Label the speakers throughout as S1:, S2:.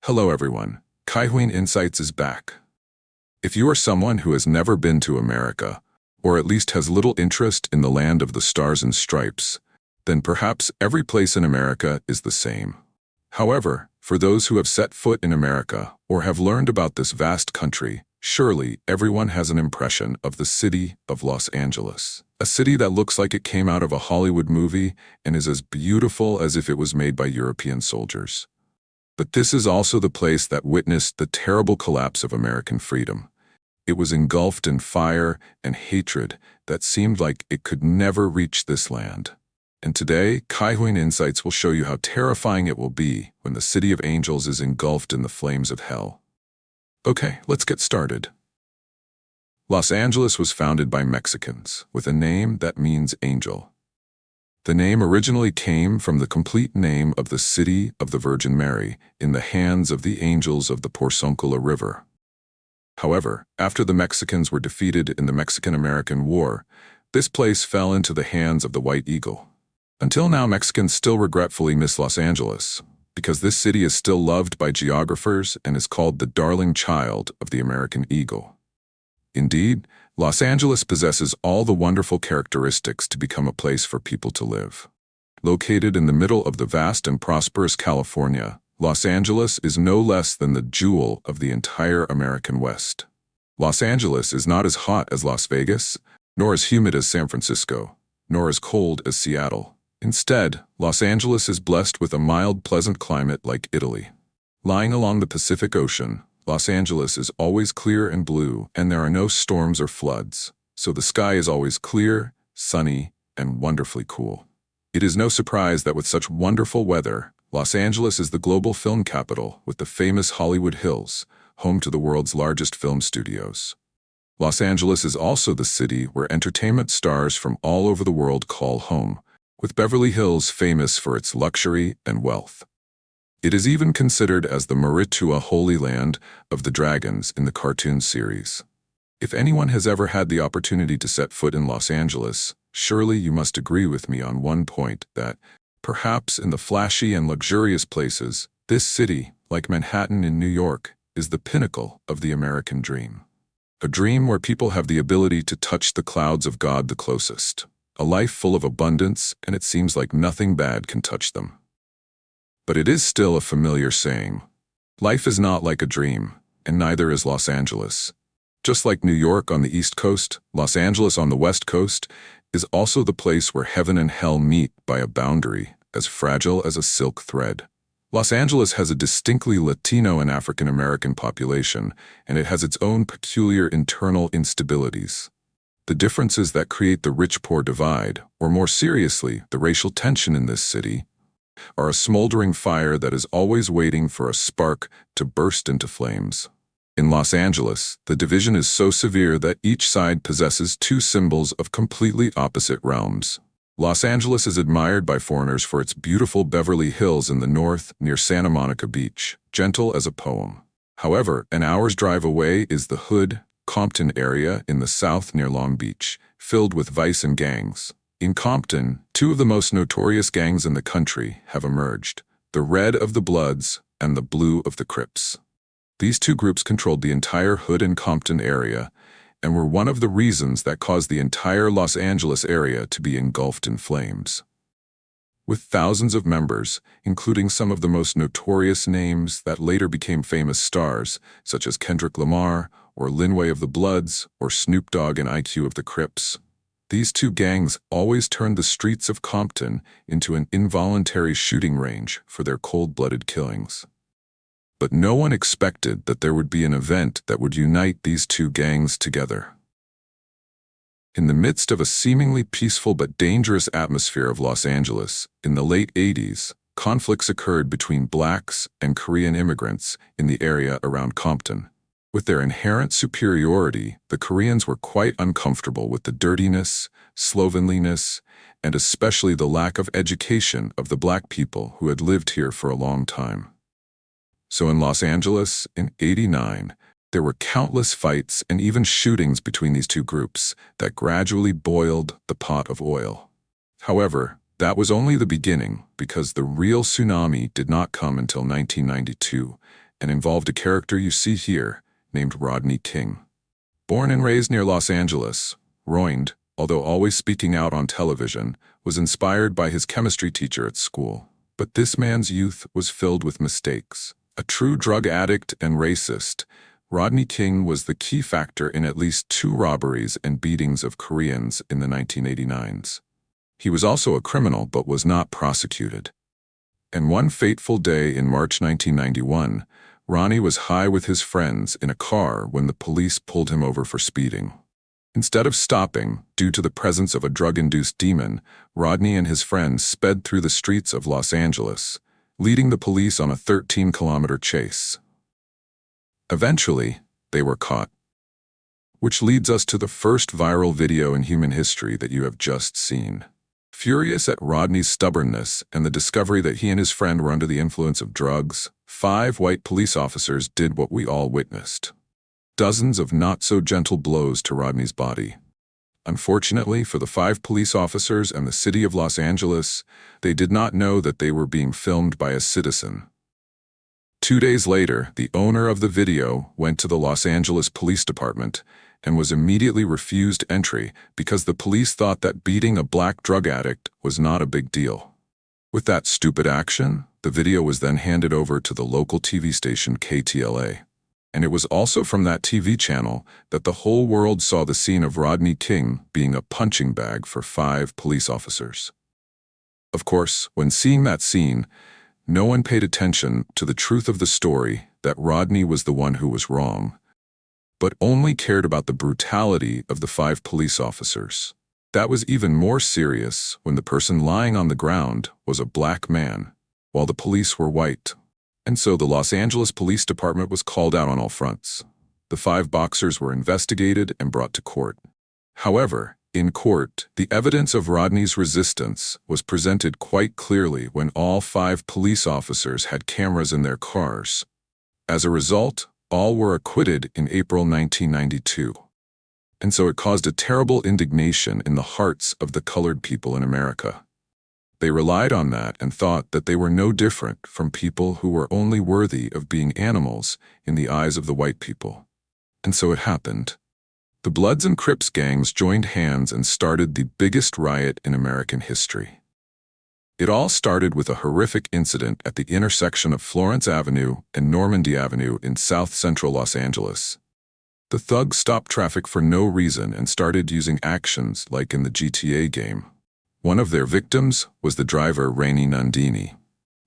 S1: Hello everyone, Kaihuin Insights is back. If you are someone who has never been to America, or at least has little interest in the land of the stars and stripes, then perhaps every place in America is the same. However, for those who have set foot in America or have learned about this vast country, surely everyone has an impression of the city of Los Angeles. A city that looks like it came out of a Hollywood movie and is as beautiful as if it was made by European soldiers. But this is also the place that witnessed the terrible collapse of American freedom. It was engulfed in fire and hatred that seemed like it could never reach this land. And today, Kaihuin Insights will show you how terrifying it will be when the City of Angels is engulfed in the flames of hell. Okay, let's get started. Los Angeles was founded by Mexicans with a name that means angel. The name originally came from the complete name of the City of the Virgin Mary in the hands of the angels of the Porzoncula River. However, after the Mexicans were defeated in the Mexican-American War, this place fell into the hands of the White Eagle. Until now, Mexicans still regretfully miss Los Angeles, because this city is still loved by geographers and is called the darling child of the American Eagle. Indeed, Los Angeles possesses all the wonderful characteristics to become a place for people to live. Located in the middle of the vast and prosperous California, Los Angeles is no less than the jewel of the entire American West. Los Angeles is not as hot as Las Vegas, nor as humid as San Francisco, nor as cold as Seattle. Instead, Los Angeles is blessed with a mild, pleasant climate like Italy. Lying along the Pacific Ocean, Los Angeles is always clear and blue, and there are no storms or floods, so the sky is always clear, sunny, and wonderfully cool. It is no surprise that with such wonderful weather, Los Angeles is the global film capital with the famous Hollywood Hills, home to the world's largest film studios. Los Angeles is also the city where entertainment stars from all over the world call home, with Beverly Hills famous for its luxury and wealth. It is even considered as the Maritua Holy Land of the dragons in the cartoon series. If anyone has ever had the opportunity to set foot in Los Angeles, surely you must agree with me on one point that, perhaps in the flashy and luxurious places, this city, like Manhattan in New York, is the pinnacle of the American dream. A dream where people have the ability to touch the clouds of God the closest. A life full of abundance, and it seems like nothing bad can touch them. But it is still a familiar saying. Life is not like a dream, and neither is Los Angeles. Just like New York on the East Coast, Los Angeles on the West Coast is also the place where heaven and hell meet by a boundary as fragile as a silk thread. Los Angeles has a distinctly Latino and African American population, and it has its own peculiar internal instabilities. The differences that create the rich-poor divide, or more seriously, the racial tension in this city, are a smoldering fire that is always waiting for a spark to burst into flames. In Los Angeles, the division is so severe that each side possesses two symbols of completely opposite realms. Los Angeles is admired by foreigners for its beautiful Beverly Hills in the north near Santa Monica Beach, gentle as a poem. However, an hour's drive away is the Hood, Compton area in the south near Long Beach, filled with vice and gangs. In Compton, two of the most notorious gangs in the country have emerged, the Red of the Bloods and the Blue of the Crips. These two groups controlled the entire Hood and Compton area and were one of the reasons that caused the entire Los Angeles area to be engulfed in flames. With thousands of members, including some of the most notorious names that later became famous stars, such as Kendrick Lamar, or Linway of the Bloods, or Snoop Dogg and IQ of the Crips, these two gangs always turned the streets of Compton into an involuntary shooting range for their cold-blooded killings. But no one expected that there would be an event that would unite these two gangs together. In the midst of a seemingly peaceful but dangerous atmosphere of Los Angeles, in the late 80s, conflicts occurred between blacks and Korean immigrants in the area around Compton. With their inherent superiority, the Koreans were quite uncomfortable with the dirtiness, slovenliness, and especially the lack of education of the black people who had lived here for a long time. So in Los Angeles, in '89, there were countless fights and even shootings between these two groups that gradually boiled the pot of oil. However, that was only the beginning, because the real tsunami did not come until 1992, and involved a character you see here, named Rodney King. Born and raised near Los Angeles, Roynd, although always speaking out on television, was inspired by his chemistry teacher at school. But this man's youth was filled with mistakes. A true drug addict and racist, Rodney King was the key factor in at least 2 robberies and beatings of Koreans in the 1989s. He was also a criminal but was not prosecuted. And one fateful day in March 1991, Ronnie was high with his friends in a car when the police pulled him over for speeding. Instead of stopping, due to the presence of a drug-induced demon, Rodney and his friends sped through the streets of Los Angeles, leading the police on a 13-kilometer chase. Eventually, they were caught. Which leads us to the first viral video in human history that you have just seen. Furious at Rodney's stubbornness and the discovery that he and his friend were under the influence of drugs, 5 white police officers did what we all witnessed. Dozens of not-so-gentle blows to Rodney's body. Unfortunately for the 5 police officers and the city of Los Angeles, they did not know that they were being filmed by a citizen. 2 days later, the owner of the video went to the Los Angeles Police Department and was immediately refused entry because the police thought that beating a black drug addict was not a big deal. With that stupid action, the video was then handed over to the local TV station KTLA. And it was also from that TV channel that the whole world saw the scene of Rodney King being a punching bag for 5 police officers. Of course, when seeing that scene, no one paid attention to the truth of the story that Rodney was the one who was wrong, but only cared about the brutality of the 5 police officers. That was even more serious when the person lying on the ground was a black man, while the police were white. And so the Los Angeles Police Department was called out on all fronts. The 5 boxers were investigated and brought to court. However, in court, the evidence of Rodney's resistance was presented quite clearly when all 5 police officers had cameras in their cars. As a result, all were acquitted in April 1992. And so it caused a terrible indignation in the hearts of the colored people in America. They relied on that and thought that they were no different from people who were only worthy of being animals in the eyes of the white people. And so it happened. The Bloods and Crips gangs joined hands and started the biggest riot in American history. It all started with a horrific incident at the intersection of Florence Avenue and Normandy Avenue in South Central Los Angeles. The thugs stopped traffic for no reason and started using actions like in the GTA game. One of their victims was the driver Rainey Nandini.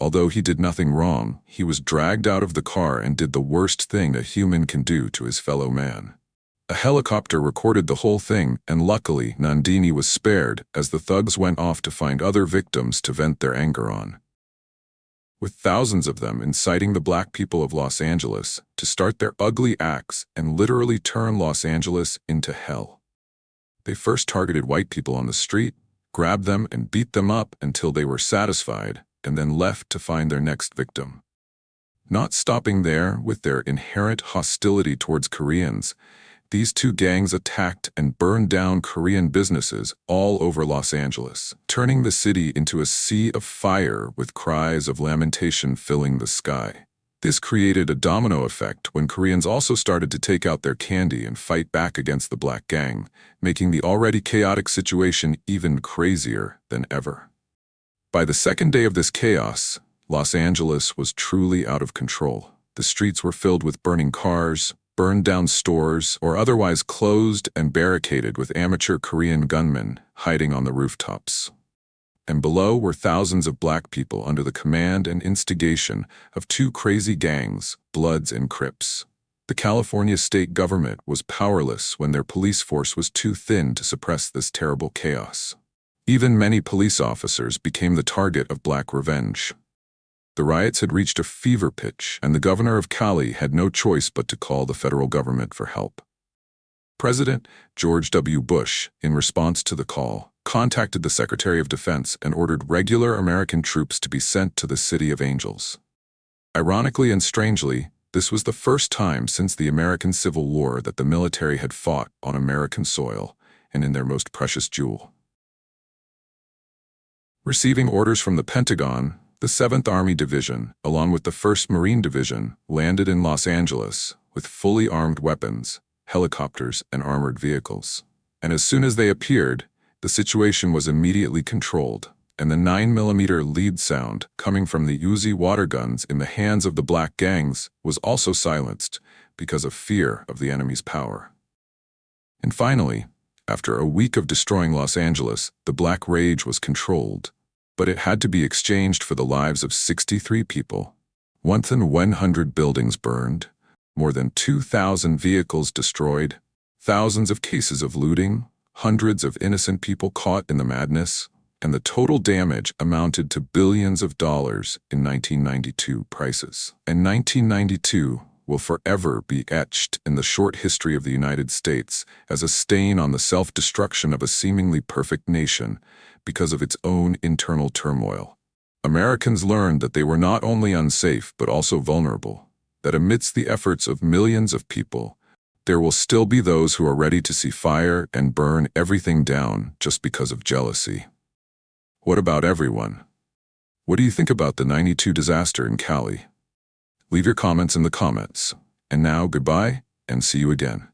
S1: Although he did nothing wrong, he was dragged out of the car and did the worst thing a human can do to his fellow man. A helicopter recorded the whole thing, and luckily Nandini was spared as the thugs went off to find other victims to vent their anger on. With thousands of them inciting the black people of Los Angeles to start their ugly acts and literally turn Los Angeles into hell. They first targeted white people on the street, grabbed them and beat them up until they were satisfied, and then left to find their next victim. Not stopping there with their inherent hostility towards Koreans, these 2 gangs attacked and burned down Korean businesses all over Los Angeles, turning the city into a sea of fire with cries of lamentation filling the sky. This created a domino effect when Koreans also started to take out their candy and fight back against the black gang, making the already chaotic situation even crazier than ever. By the second day of this chaos, Los Angeles was truly out of control. The streets were filled with burning cars, burned down stores, or otherwise closed and barricaded with amateur Korean gunmen hiding on the rooftops. And below were thousands of black people under the command and instigation of 2 crazy gangs, Bloods and Crips. The California state government was powerless when their police force was too thin to suppress this terrible chaos. Even many police officers became the target of black revenge. The riots had reached a fever pitch, and the governor of Cali had no choice but to call the federal government for help. President George W. Bush, in response to the call, contacted the Secretary of Defense and ordered regular American troops to be sent to the City of Angels. Ironically and strangely, this was the first time since the American Civil War that the military had fought on American soil and in their most precious jewel. Receiving orders from the Pentagon, The 7th Army Division, along with the 1st Marine Division, landed in Los Angeles with fully armed weapons, helicopters, and armored vehicles. And as soon as they appeared, the situation was immediately controlled, and the 9mm lead sound coming from the Uzi water guns in the hands of the black gangs was also silenced because of fear of the enemy's power. And finally, after a week of destroying Los Angeles, the Black Rage was controlled, but it had to be exchanged for the lives of 63 people. 1,100 buildings burned, more than 2,000 vehicles destroyed, thousands of cases of looting, hundreds of innocent people caught in the madness, and the total damage amounted to billions of dollars in 1992 prices. And 1992 will forever be etched in the short history of the United States as a stain on the self-destruction of a seemingly perfect nation because of its own internal turmoil. Americans learned that they were not only unsafe but also vulnerable, that amidst the efforts of millions of people, there will still be those who are ready to see fire and burn everything down just because of jealousy. What about everyone? What do you think about the 92 disaster in Cali? Leave your comments in the comments. And now, goodbye, and see you again.